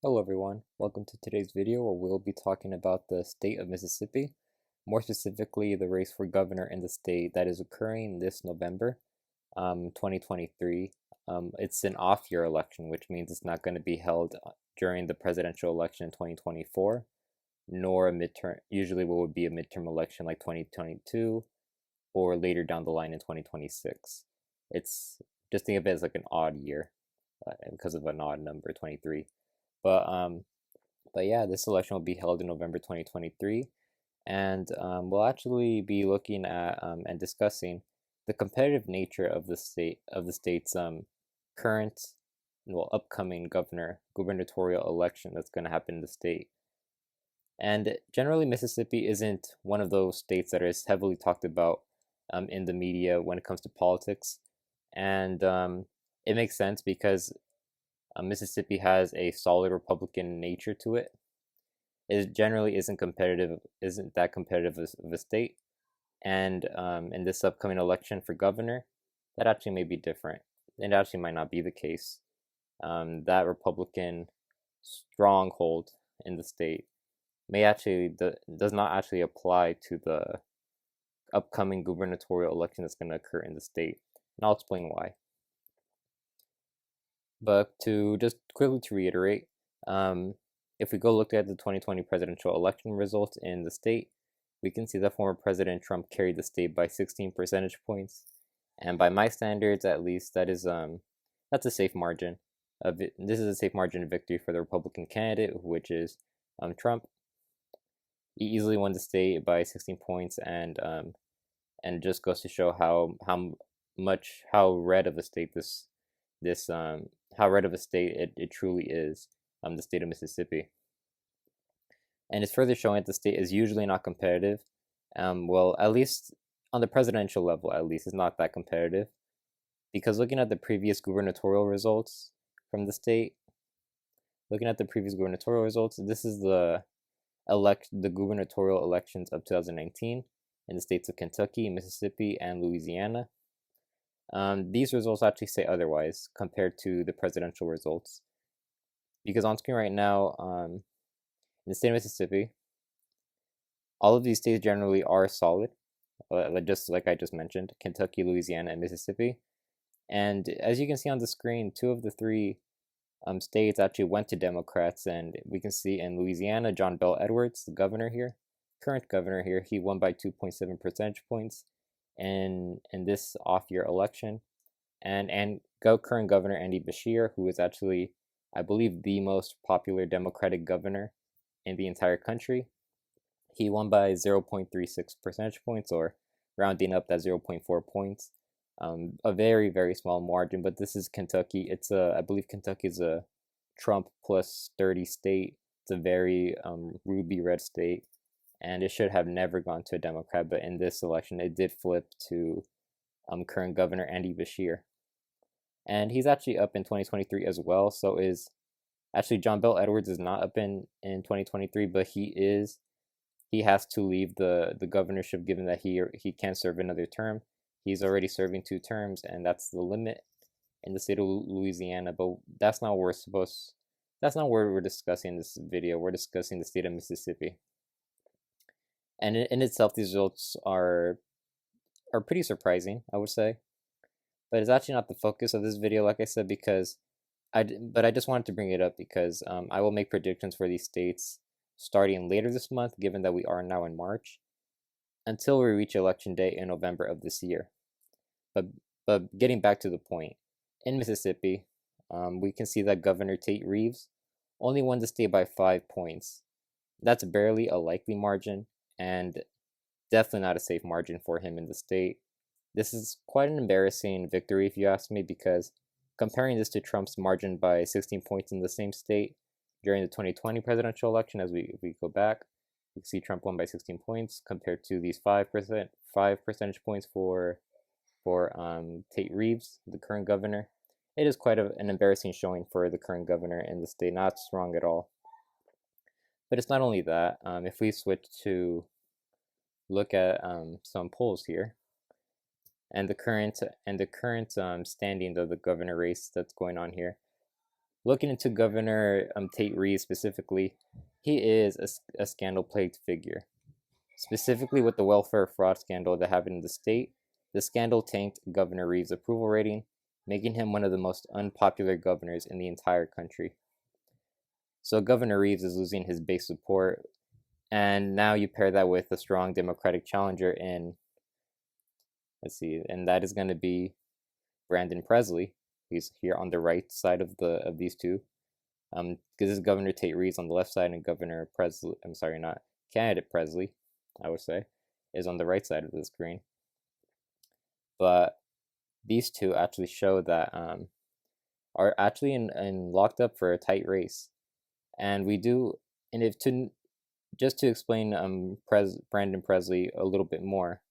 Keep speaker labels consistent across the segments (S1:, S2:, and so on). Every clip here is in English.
S1: Hello everyone, welcome to today's video where we'll be talking about the state of Mississippi, more specifically the race for governor in the state that is occurring this November, 2023. It's an off-year election, which means it's not going to be held during the presidential election in 2024, nor a midterm, usually what would be a midterm election like 2022, or later down the line in 2026. It's just think of it as like an odd year because of an odd number, 23. But um, but yeah, this election will be held in November 2023, and we'll actually be looking at and discussing the competitive nature of the state's current, well, upcoming gubernatorial election that's going to happen in the state. And generally, Mississippi isn't one of those states that is heavily talked about in the media when it comes to politics, and it makes sense because Mississippi has a solid Republican nature to it. It generally isn't that competitive of a state, and in this upcoming election for governor, that actually may be different. It actually might not be the case. That Republican stronghold in the state does not actually apply to the upcoming gubernatorial election that's going to occur in the state, and I'll explain why. But to just quickly to reiterate, if we go look at the 2020 presidential election results in the state, we can see that former President Trump carried the state by 16 percentage points, and by my standards, at least, that's a safe margin. This is a safe margin of victory for the Republican candidate, which is Trump. He easily won the state by 16 points, and just goes to show how red of a state this how red of a state it truly is, the state of Mississippi. And it's further showing that the state is usually not competitive. Well, at least on the presidential level, at least, it's not that competitive. Because looking at the previous gubernatorial results from the state, this is the gubernatorial elections of 2019 in the states of Kentucky, Mississippi, and Louisiana. These results actually say otherwise compared to the presidential results. Because on screen right now, in the state of Mississippi, all of these states generally are solid, just like I just mentioned, Kentucky, Louisiana, and Mississippi. And as you can see on the screen, two of the three states actually went to Democrats, and we can see in Louisiana, John Bel Edwards, the governor here, current governor here, he won by 2.7 percentage points in this off-year election, and current governor Andy Beshear, who is actually, I believe, the most popular Democratic governor in the entire country, he won by 0.36 percentage points, or rounding up that 0.4 points. A very, very small margin, but this is Kentucky. I believe Kentucky is a Trump plus 30 state. It's a very ruby red state, and it should have never gone to a Democrat, but in this election, it did flip to current governor Andy Beshear. And he's actually up in 2023 as well, so is actually John Bel Edwards is not up in 2023, but he has to leave the governorship given that he can't serve another term. He's already serving 2 terms, and that's the limit in the state of Louisiana. But that's not where we're discussing this video. We're discussing the state of Mississippi, and in itself, these results are pretty surprising, I would say. But it's actually not the focus of this video, like I said, because but I just wanted to bring it up because I will make predictions for these states starting later this month, given that we are now in March, until we reach election day in November of this year. But getting back to the point, in Mississippi, we can see that Governor Tate Reeves only won the state by 5 points. That's barely a likely margin, and definitely not a safe margin for him in the state. This is quite an embarrassing victory, if you ask me, because comparing this to Trump's margin by 16 points in the same state during the 2020 presidential election, as we go back, you can see Trump won by 16 points compared to these 5 percentage points for Tate Reeves, the current governor. It is quite an embarrassing showing for the current governor in the state. Not strong at all. But it's not only that. If we switch to look at some polls here, and the current standing of the governor race that's going on here, looking into Governor Tate Reeves specifically, he is a scandal-plagued figure. Specifically with the welfare fraud scandal that happened in the state, the scandal tanked Governor Reeves' approval rating, making him one of the most unpopular governors in the entire country. So Governor Reeves is losing his base support, and now you pair that with a strong Democratic challenger in, let's see, and that is going to be Brandon Presley. He's here on the right side of these two. Because this is Governor Tate Reeves on the left side, and Governor Presley, I'm sorry, not candidate Presley, I would say, is on the right side of the screen. But these two actually show that are actually in locked up for a tight race, and we do, and if to just to explain Brandon Presley a little bit more,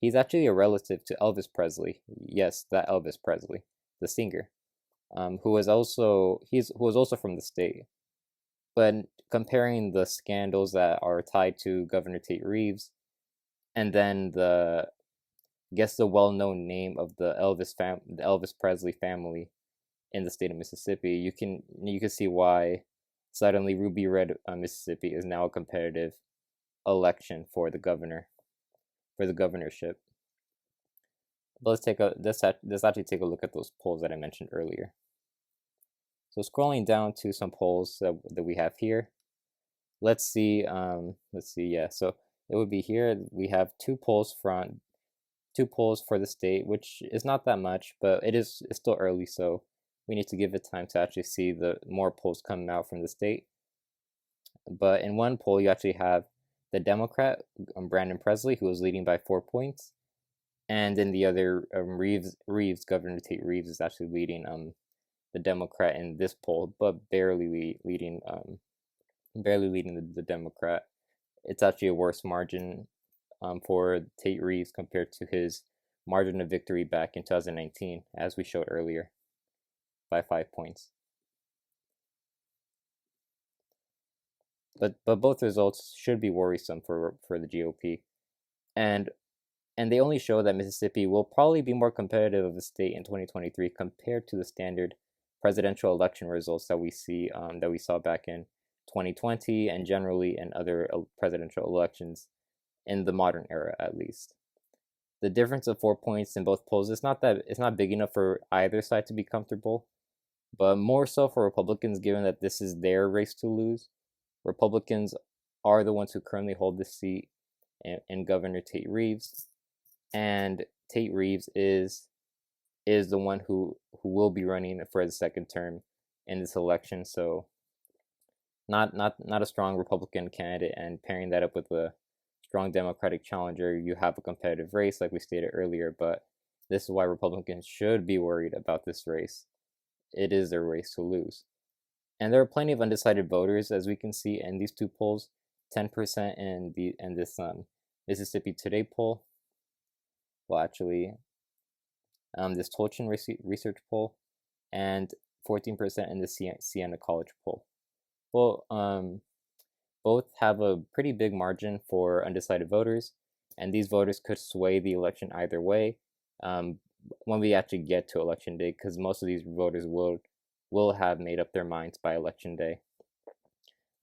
S1: he's actually a relative to Elvis Presley. Yes, that Elvis Presley, the singer, who was also from the state. But comparing the scandals that are tied to Governor Tate Reeves, and then the well-known name of the Elvis Presley family in the state of Mississippi, you can see why suddenly Ruby Red, Mississippi is now a competitive election for the governorship. But let's actually take a look at those polls that I mentioned earlier. So scrolling down to some polls that we have here, let's see. Yeah, so it would be here. We have two polls for the state, which is not that much, but it's still early, so we need to give it time to actually see the more polls coming out from the state. But in one poll, you actually have the Democrat, Brandon Presley, who is leading by 4 points, and in the other, Governor Tate Reeves is actually leading the Democrat in this poll, but barely leading the Democrat. It's actually a worse margin for Tate Reeves compared to his margin of victory back in 2019, as we showed earlier, by 5 points. But both results should be worrisome for the GOP, and they only show that Mississippi will probably be more competitive of a state in 2023 compared to the standard presidential election results that we saw back in 2020 and generally in other presidential elections in the modern era, at least. The difference of 4 points in both polls is not big enough for either side to be comfortable, but more so for Republicans, given that this is their race to lose. Republicans are the ones who currently hold this seat in Governor Tate Reeves, and Tate Reeves is the one who will be running for the second term in this election. So not a strong Republican candidate, and pairing that up with a strong Democratic challenger, you have a competitive race, like we stated earlier. But this is why Republicans should be worried about this race. It is their race to lose, and there are plenty of undecided voters, as we can see in these two polls. 10% in this Mississippi Today poll. Well, actually, this Tolchin research poll, and 14% in the Siena College poll. Well, both have a pretty big margin for undecided voters, and these voters could sway the election either way when we actually get to election day, because most of these voters will have made up their minds by election day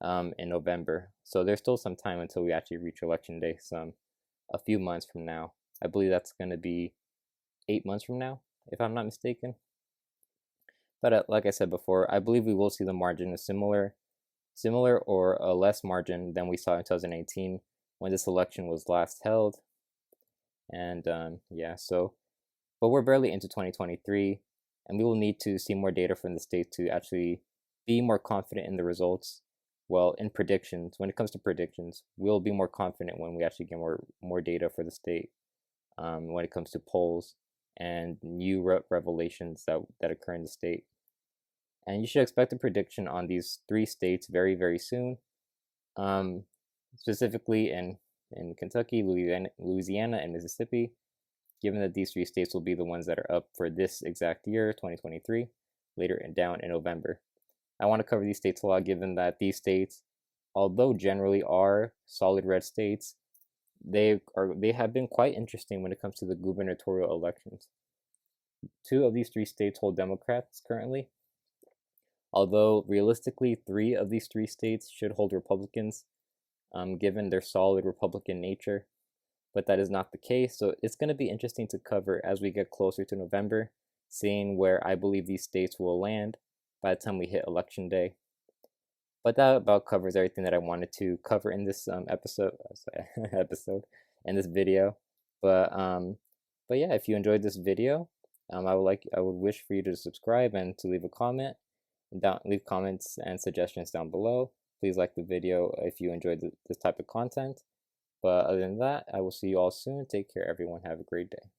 S1: in November. So there's still some time until we actually reach election day, a few months from now. I believe that's going to be 8 months from now, if I'm not mistaken. But like I said before, I believe we will see the margin a similar or a less margin than we saw in 2018 when this election was last held. And yeah, so, but we're barely into 2023, and we will need to see more data from the state to actually be more confident in the results. Well, in predictions, when it comes to predictions, we'll be more confident when we actually get more data for the state when it comes to polls and new revelations that occur in the state. And you should expect a prediction on these 3 states very, very soon, specifically in Kentucky, Louisiana, and Mississippi, given that these 3 states will be the ones that are up for this exact year, 2023, later and down in November. I want to cover these states a lot, given that these states, although generally are solid red states, they have been quite interesting when it comes to the gubernatorial elections. 2 of these 3 states hold Democrats currently, Although realistically, three of these three states should hold Republicans, given their solid Republican nature, but that is not the case. So it's going to be interesting to cover as we get closer to November, seeing where I believe these states will land by the time we hit election day. But that about covers everything that I wanted to cover in this episode in this video. But um, but yeah, if you enjoyed this video, I would wish for you to subscribe and to leave a comment. Leave comments and suggestions down below. Please like the video if you enjoyed this type of content. But other than that, I will see you all soon. Take care, everyone. Have a great day.